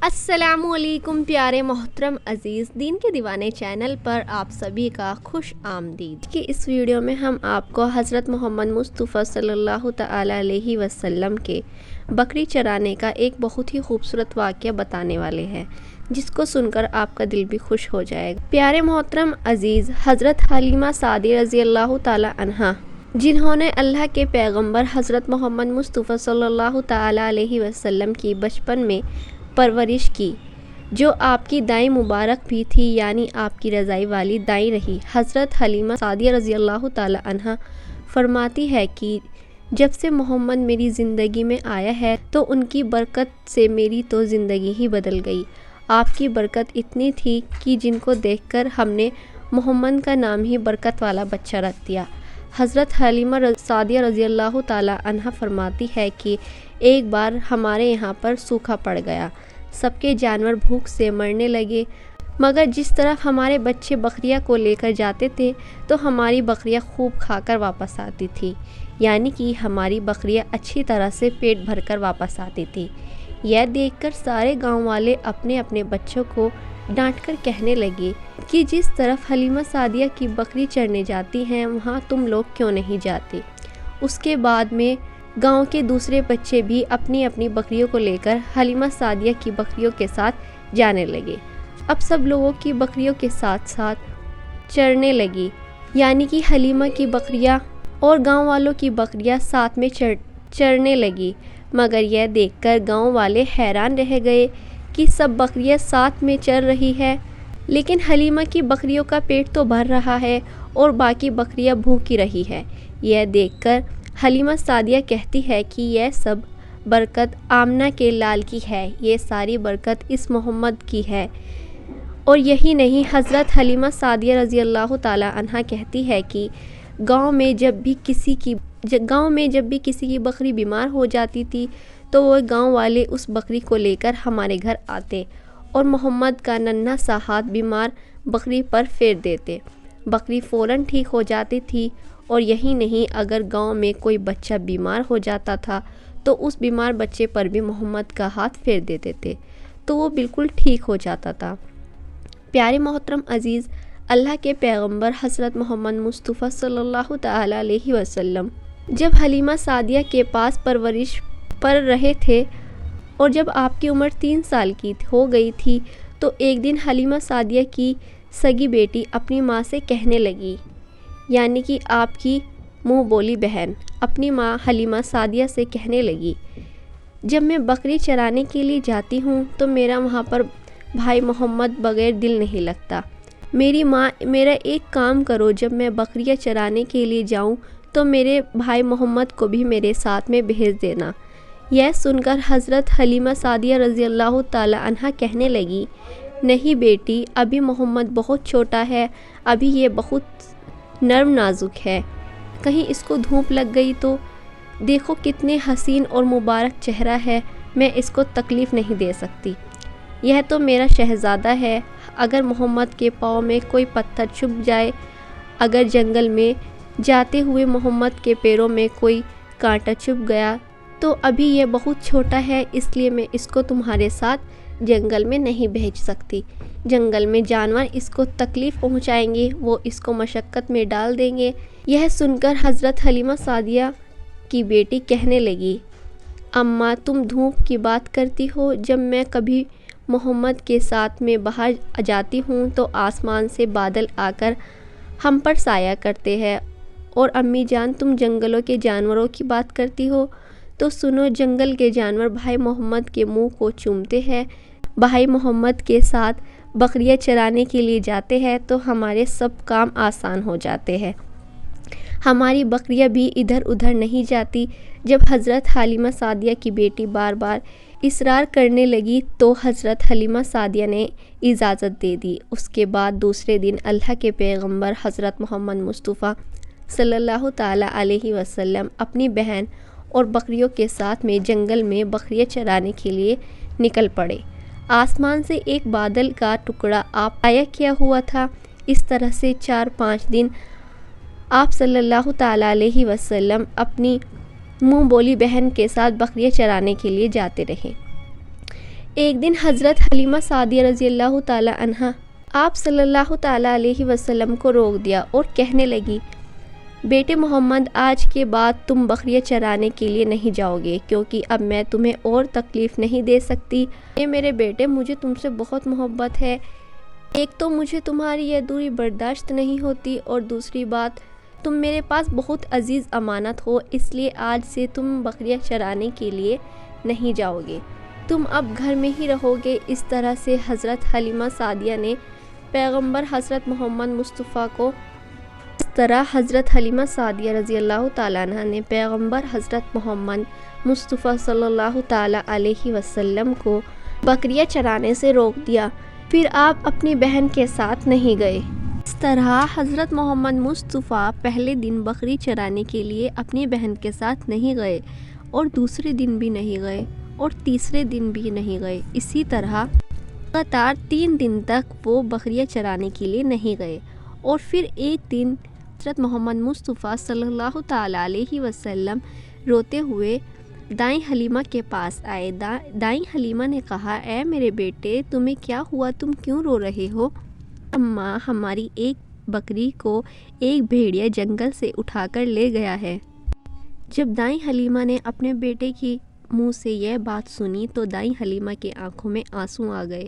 السلام علیکم پیارے محترم عزیز دین کے دیوانے چینل پر آپ سبھی کا خوش آمدید کہ اس ویڈیو میں ہم آپ کو حضرت محمد مصطفیٰ صلی اللہ تعالی علیہ وسلم کے بکری چرانے کا ایک بہت ہی خوبصورت واقعہ بتانے والے ہیں، جس کو سن کر آپ کا دل بھی خوش ہو جائے گا۔ پیارے محترم عزیز، حضرت حلیمہ سعدیہ رضی اللہ تعالی عنہا، جنہوں نے اللہ کے پیغمبر حضرت محمد مصطفیٰ صلی اللہ تعالی علیہ وسلم کی بچپن میں پرورش کی، جو آپ کی دائیں مبارک بھی تھی، یعنی آپ کی رضائی والی دائیں رہی۔ حضرت حلیمہ سعدیہ رضی اللہ تعالی عنہا فرماتی ہے کہ جب سے محمد میری زندگی میں آیا ہے تو ان کی برکت سے میری تو زندگی ہی بدل گئی۔ آپ کی برکت اتنی تھی کہ جن کو دیکھ کر ہم نے محمد کا نام ہی برکت والا بچہ رکھ دیا۔ حضرت حلیمہ سعدیہ رضی اللہ تعالی عنہا فرماتی ہے کہ ایک بار ہمارے یہاں پر سوکھا پڑ گیا، سب کے جانور بھوک سے مرنے لگے، مگر جس طرف ہمارے بچے بکریاں کو لے کر جاتے تھے تو ہماری بکریاں خوب کھا کر واپس آتی تھی، یعنی کہ ہماری بکریاں اچھی طرح سے پیٹ بھر کر واپس آتی تھی۔ یہ دیکھ کر سارے گاؤں والے اپنے اپنے بچوں کو ڈانٹ کر کہنے لگے کہ جس طرف حلیمہ سعدیہ کی بکری چرنے جاتی ہیں وہاں تم لوگ کیوں نہیں جاتے۔ اس کے بعد میں گاؤں کے دوسرے بچے بھی اپنی اپنی بکریوں کو لے کر حلیمہ سعدیہ کی بکریوں کے ساتھ جانے لگے۔ اب سب لوگوں کی بکریوں کے ساتھ ساتھ چرنے لگی، یعنی کہ حلیمہ کی بکریاں اور گاؤں والوں کی بکریاں ساتھ میں چرنے لگی، مگر یہ دیکھ کر گاؤں والے حیران رہ گئے کہ سب بکریاں ساتھ میں چر رہی ہے، لیکن حلیمہ کی بکریوں کا پیٹ تو بھر رہا ہے اور باقی بکریاں بھوکی رہی ہے۔ یہ دیکھ کر حلیمہ سعدیہ کہتی ہے کہ یہ سب برکت آمنہ کے لال کی ہے، یہ ساری برکت اس محمد کی ہے۔ اور یہی نہیں، حضرت حلیمہ سعدیہ رضی اللہ تعالی عنہا کہتی ہے کہ گاؤں میں جب بھی کسی کی بکری بیمار ہو جاتی تھی تو وہ گاؤں والے اس بکری کو لے کر ہمارے گھر آتے اور محمد کا ننھا سا ہاتھ بیمار بکری پر پھیر دیتے، بکری فوراً ٹھیک ہو جاتی تھی۔ اور یہی نہیں، اگر گاؤں میں کوئی بچہ بیمار ہو جاتا تھا تو اس بیمار بچے پر بھی محمد کا ہاتھ پھیر دیتے تھے تو وہ بالکل ٹھیک ہو جاتا تھا۔ پیارے محترم عزیز، اللہ کے پیغمبر حضرت محمد مصطفیٰ صلی اللہ تعالی علیہ وسلم جب حلیمہ سعدیہ کے پاس پرورش پر رہے تھے اور جب آپ کی عمر 3 سال کی ہو گئی تھی تو ایک دن حلیمہ سعدیہ کی سگی بیٹی اپنی ماں سے کہنے لگی، یعنی کہ آپ کی منہ بولی بہن اپنی ماں حلیمہ سعدیہ سے کہنے لگی، جب میں بکری چرانے کے لیے جاتی ہوں تو میرا وہاں پر بھائی محمد بغیر دل نہیں لگتا۔ میری ماں، میرا ایک کام کرو، جب میں بکریاں چرانے کے لیے جاؤں تو میرے بھائی محمد کو بھی میرے ساتھ میں بھیج دینا۔ یہ سن کر حضرت حلیمہ سعدیہ رضی اللہ تعالی عنہا کہنے لگی، نہیں بیٹی، ابھی محمد بہت چھوٹا ہے، ابھی یہ بہت نرم نازک ہے، کہیں اس کو دھوپ لگ گئی تو دیکھو کتنے حسین اور مبارک چہرہ ہے، میں اس کو تکلیف نہیں دے سکتی۔ یہ تو میرا شہزادہ ہے، اگر محمد کے پاؤں میں کوئی پتھر چبھ جائے، اگر جنگل میں جاتے ہوئے محمد کے پیروں میں کوئی کانٹا چبھ گیا تو ابھی یہ بہت چھوٹا ہے، اس لیے میں اس کو تمہارے ساتھ جنگل میں نہیں بھیج سکتی۔ جنگل میں جانور اس کو تکلیف پہنچائیں گے، وہ اس کو مشقت میں ڈال دیں گے۔ یہ سن کر حضرت حلیمہ سعدیہ کی بیٹی کہنے لگی، اماں تم دھوپ کی بات کرتی ہو، جب میں کبھی محمد کے ساتھ میں باہر جاتی ہوں تو آسمان سے بادل آ کر ہم پر سایہ کرتے ہیں، اور امی جان تم جنگلوں کے جانوروں کی بات کرتی ہو تو سنو، جنگل کے جانور بھائی محمد کے منہ کو چومتے ہیں، بھائی محمد کے ساتھ بکریاں چرانے کے لیے جاتے ہیں تو ہمارے سب کام آسان ہو جاتے ہیں، ہماری بکریاں بھی ادھر ادھر نہیں جاتی۔ جب حضرت حلیمہ سعدیہ کی بیٹی بار بار اصرار کرنے لگی تو حضرت حلیمہ سعدیہ نے اجازت دے دی۔ اس کے بعد دوسرے دن اللہ کے پیغمبر حضرت محمد مصطفیٰ صلی اللہ تعالی علیہ وسلم اپنی بہن اور بکریوں کے ساتھ میں جنگل میں بکریاں چرانے کے لیے نکل پڑے۔ آسمان سے ایک بادل کا ٹکڑا آیا کیا ہوا تھا۔ اس طرح سے 4-5 دن آپ صلی اللہ تعالی علیہ وسلم اپنی منہ بولی بہن کے ساتھ بکریاں چرانے کے لیے جاتے رہے۔ ایک دن حضرت حلیمہ سعدیہ رضی اللہ تعالی عنہا آپ صلی اللہ تعالی علیہ وسلم کو روک دیا اور کہنے لگی، بیٹے محمد، آج کے بعد تم بکریاں چرانے کے لیے نہیں جاؤ گے، کیونکہ اب میں تمہیں اور تکلیف نہیں دے سکتی۔ اے میرے بیٹے، مجھے تم سے بہت محبت ہے۔ ایک تو مجھے تمہاری یہ دوری برداشت نہیں ہوتی، اور دوسری بات، تم میرے پاس بہت عزیز امانت ہو، اس لیے آج سے تم بکریاں چرانے کے لیے نہیں جاؤ گے، تم اب گھر میں ہی رہو گے۔ اس طرح سے حضرت حلیمہ سعدیہ نے پیغمبر حضرت محمد مصطفیٰ کو حضرت حلیمہ سعدیہ رضی اللہ تعالیٰ عنہ نے پیغمبر حضرت محمد مصطفیٰ صلی اللہ تعالیٰ علیہ وسلم کو بکریاں چرانے سے روک دیا۔ پھر آپ اپنی بہن کے ساتھ نہیں گئے۔ اس طرح حضرت محمد مصطفیٰ پہلے دن بکری چرانے کے لیے اپنی بہن کے ساتھ نہیں گئے، اور دوسرے دن بھی نہیں گئے، اور تیسرے دن بھی نہیں گئے۔ اسی طرح لگاتار 3 دن تک وہ بکریاں چرانے کے لیے نہیں گئے، اور پھر ایک دن حضرت محمد مصطفیٰ صلی اللہ تعالیٰ علیہ وسلم روتے ہوئے دائیں حلیمہ کے پاس آئے۔ دائیں حلیمہ نے کہا، اے میرے بیٹے، تمہیں کیا ہوا؟ تم کیوں رو رہے ہو؟ اماں، ہماری ایک بکری کو ایک بھیڑیا جنگل سے اٹھا کر لے گیا ہے۔ جب دائیں حلیمہ نے اپنے بیٹے کی منہ سے یہ بات سنی تو دائیں حلیمہ کی آنکھوں میں آنسو آ گئے۔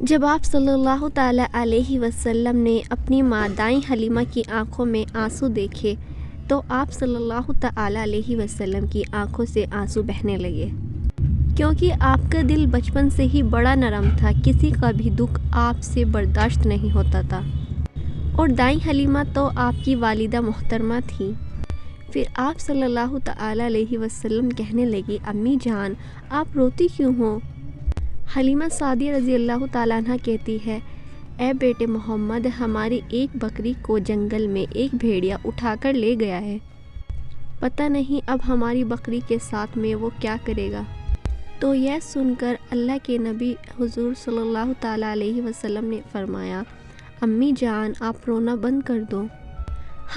جب آپ صلی اللہ تعالیٰ علیہ وسلم نے اپنی ماں دائیں حلیمہ کی آنکھوں میں آنسو دیکھے تو آپ صلی اللہ تعالیٰ علیہ وسلم کی آنکھوں سے آنسو بہنے لگے، کیونکہ آپ کا دل بچپن سے ہی بڑا نرم تھا، کسی کا بھی دکھ آپ سے برداشت نہیں ہوتا تھا، اور دائیں حلیمہ تو آپ کی والدہ محترمہ تھی۔ پھر آپ صلی اللہ تعالیٰ علیہ وسلم کہنے لگے، امی جان، آپ روتی کیوں ہو؟ حلیمہ سعدیہ رضی اللہ تعالیٰ عنہ کہتی ہے، اے بیٹے محمد، ہماری ایک بکری کو جنگل میں ایک بھیڑیا اٹھا کر لے گیا ہے، پتہ نہیں اب ہماری بکری کے ساتھ میں وہ کیا کرے گا۔ تو یہ سن کر اللہ کے نبی حضور صلی اللہ تعالیٰ علیہ وسلم نے فرمایا، امی جان، آپ رونا بند کر دو،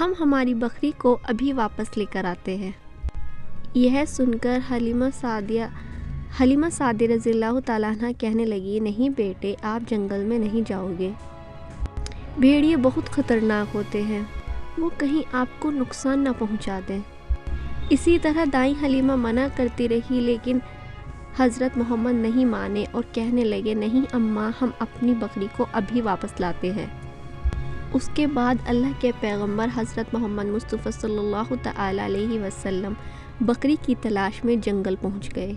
ہم ہماری بکری کو ابھی واپس لے کر آتے ہیں۔ یہ سن کر حلیمہ سعدیہ رضی اللہ تعالیٰ عنہ کہنے لگی، نہیں بیٹے، آپ جنگل میں نہیں جاؤ گے، بھیڑیے بہت خطرناک ہوتے ہیں، وہ کہیں آپ کو نقصان نہ پہنچا دیں۔ اسی طرح دائیں حلیمہ منع کرتی رہی، لیکن حضرت محمد نہیں مانے اور کہنے لگے، نہیں اماں، ہم اپنی بکری کو ابھی واپس لاتے ہیں۔ اس کے بعد اللہ کے پیغمبر حضرت محمد مصطفیٰ صلی اللہ تعالیٰ علیہ وسلم بکری کی تلاش میں جنگل پہنچ گئے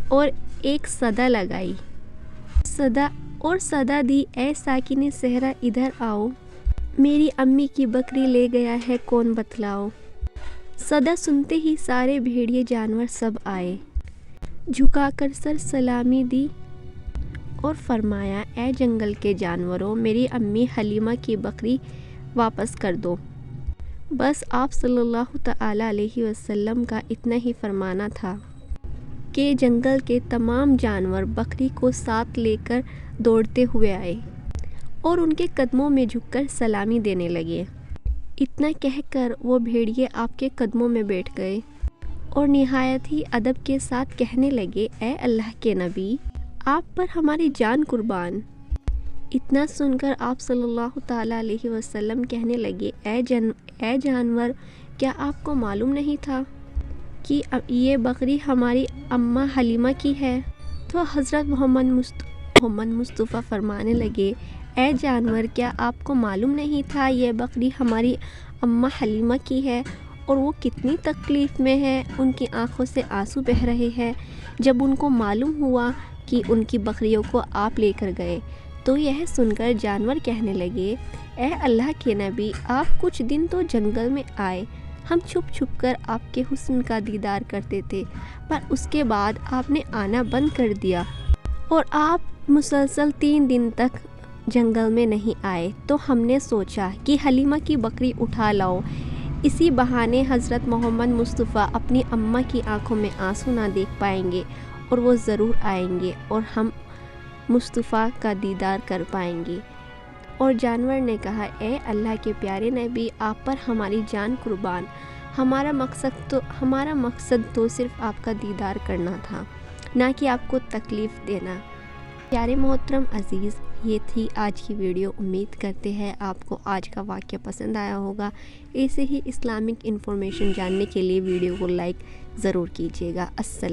اور ایک صدا لگائی، صدا دی، اے ساکن صحرا ادھر آؤ، میری امی کی بکری لے گیا ہے، کون بتلاؤ۔ صدا سنتے ہی سارے بھیڑیے جانور سب آئے، جھکا کر سر سلامی دی اور فرمایا، اے جنگل کے جانوروں، میری امی حلیمہ کی بکری واپس کر دو۔ بس آپ صلی اللہ تعالیٰ علیہ وسلم کا اتنا ہی فرمانا تھا کہ جنگل کے تمام جانور بکری کو ساتھ لے کر دوڑتے ہوئے آئے اور ان کے قدموں میں جھک کر سلامی دینے لگے۔ اتنا کہہ کر وہ بھیڑیے آپ کے قدموں میں بیٹھ گئے اور نہایت ہی ادب کے ساتھ کہنے لگے، اے اللہ کے نبی، آپ پر ہماری جان قربان۔ اتنا سن کر آپ صلی اللہ تعالیٰ علیہ وسلم کہنے لگے، اے جانور، کیا آپ کو معلوم نہیں تھا کہ یہ بکری ہماری اماں حلیمہ کی ہے؟ تو حضرت محمد مصطفیٰ فرمانے لگے، اے جانور، کیا آپ کو معلوم نہیں تھا یہ بکری ہماری اماں حلیمہ کی ہے اور وہ کتنی تکلیف میں ہے، ان کی آنکھوں سے آنسو بہہ رہے ہیں جب ان کو معلوم ہوا کہ ان کی بکریوں کو آپ لے کر گئے۔ تو یہ سن کر جانور کہنے لگے، اے اللہ کے نبی، آپ کچھ دن تو جنگل میں آئے، ہم چھپ چھپ کر آپ کے حسن کا دیدار کرتے تھے، پر اس کے بعد آپ نے آنا بند کر دیا اور آپ مسلسل 3 دن تک جنگل میں نہیں آئے، تو ہم نے سوچا کہ حلیمہ کی بکری اٹھا لاؤ، اسی بہانے حضرت محمد مصطفیٰ اپنی اماں کی آنکھوں میں آنسو نہ دیکھ پائیں گے اور وہ ضرور آئیں گے اور ہم مصطفیٰ کا دیدار کر پائیں گے۔ اور جانور نے کہا، اے اللہ کے پیارے نبی، آپ پر ہماری جان قربان، ہمارا مقصد تو صرف آپ کا دیدار کرنا تھا، نہ کہ آپ کو تکلیف دینا۔ پیارے محترم عزیز، یہ تھی آج کی ویڈیو۔ امید کرتے ہیں آپ کو آج کا واقعہ پسند آیا ہوگا۔ ایسے ہی اسلامک انفارمیشن جاننے کے لیے ویڈیو کو لائک ضرور کیجیے گا۔ السلام